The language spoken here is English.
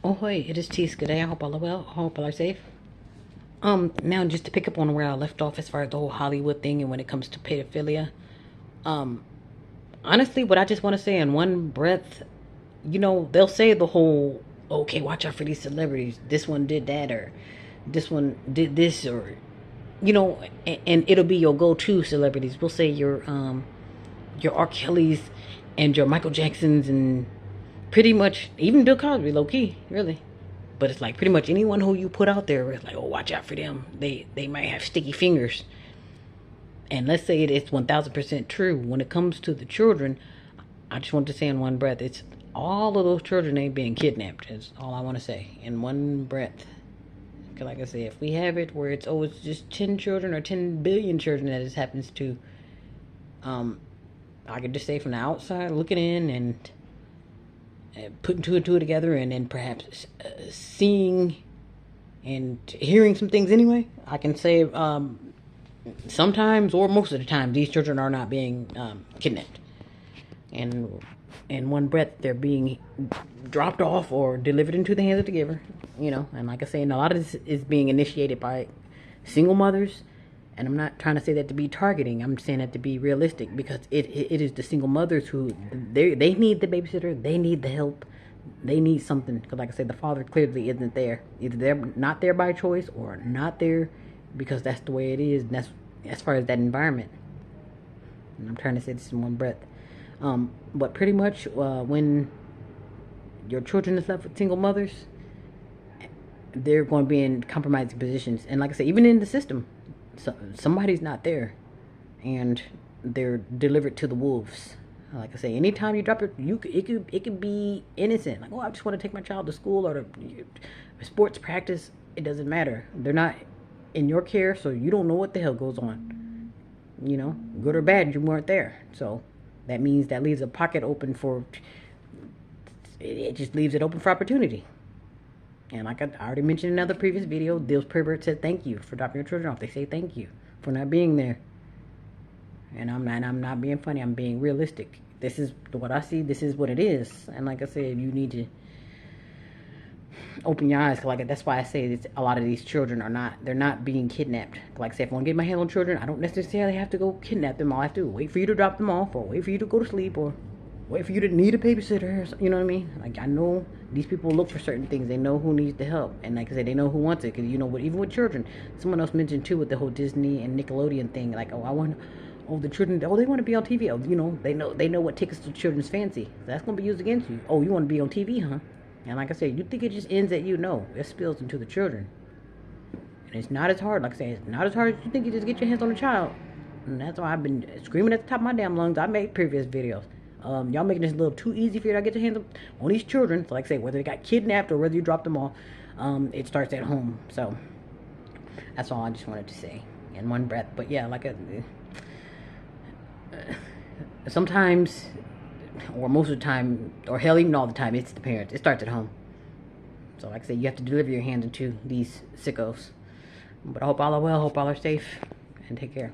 Oh, hey, it is Tease. Good day. I hope all are well. I hope all are safe. Now just to pick up on where I left off as far as the whole Hollywood thing and when it comes to pedophilia. Um, Honestly, what I just want to say in one breath, they'll say the whole, okay, watch out for these celebrities. This one did that, or this one did this, or, and it'll be your go-to celebrities. We'll say your R. Kelly's and your Michael Jacksons and pretty much even Bill Cosby, low key, really. But it's like pretty much anyone who you put out there, it's like, oh, watch out for them. They might have sticky fingers. And let's say it's 1000% true. When it comes to the children, I just want to say in one breath, it's all of those children ain't being kidnapped. Is all I want to say in one breath. Because like I say, if we have it where it's just 10 children or 10 billion children that this happens to, I could just say from the outside looking in and putting two and two together, and then perhaps seeing and hearing some things anyway, I can say sometimes or most of the time these children are not being kidnapped, and in one breath they're being dropped off or delivered into the hands of the giver. And like I say, and a lot of this is being initiated by single mothers. And I'm not trying to say that to be targeting. I'm saying that to be realistic, because it is the single mothers who they need the babysitter. They need the help. They need something. Because like I said, the father clearly isn't there. Either they're not there by choice or not there because that's the way it is. And that's as far as that environment. And I'm trying to say this in one breath. But pretty much when your children is left with single mothers, they're going to be in compromising positions. And like I said, even in the system, so somebody's not there, and they're delivered to the wolves. Like I say, anytime you drop it, it could be innocent. Like, oh, I just want to take my child to school or to sports practice. It doesn't matter. They're not in your care, so you don't know what the hell goes on. Good or bad, you weren't there. So that means that leaves a pocket open for. It just leaves it open for opportunity. And like I already mentioned in another previous video, those perverts said thank you for dropping your children off. They say thank you for not being there. And I'm not being funny. I'm being realistic. This is what I see. This is what it is. And like I said, you need to open your eyes. Like that's why I say a lot of these children they're not being kidnapped. Like I say, if I want to get my hands on children, I don't necessarily have to go kidnap them. All I have to do is wait for you to drop them off, or wait for you to go to sleep, or wait for you to need a babysitter. You know what I mean? Like I know these people look for certain things. They know who needs the help, and like I said, they know who wants it. Because even with children, someone else mentioned too with the whole Disney and Nickelodeon thing. Like, the children. Oh, they want to be on TV. Oh, they know what tickles the children's fancy. So that's gonna be used against you. Oh, you want to be on TV, huh? And like I said, you think it just ends at you? No, it spills into the children, and it's not as hard. Like I say, it's not as hard as you think. You just get your hands on a child, and that's why I've been screaming at the top of my damn lungs. I made previous videos. Y'all making this a little too easy for you to get your hands on these children. So like I say, whether they got kidnapped or whether you dropped them off, it starts at home. So that's all I just wanted to say in one breath. But yeah, sometimes, or most of the time, or hell, even all the time, it's the parents. It starts at home. So like I say, you have to deliver your hands into these sickos. But I hope all are well. Hope all are safe, and take care.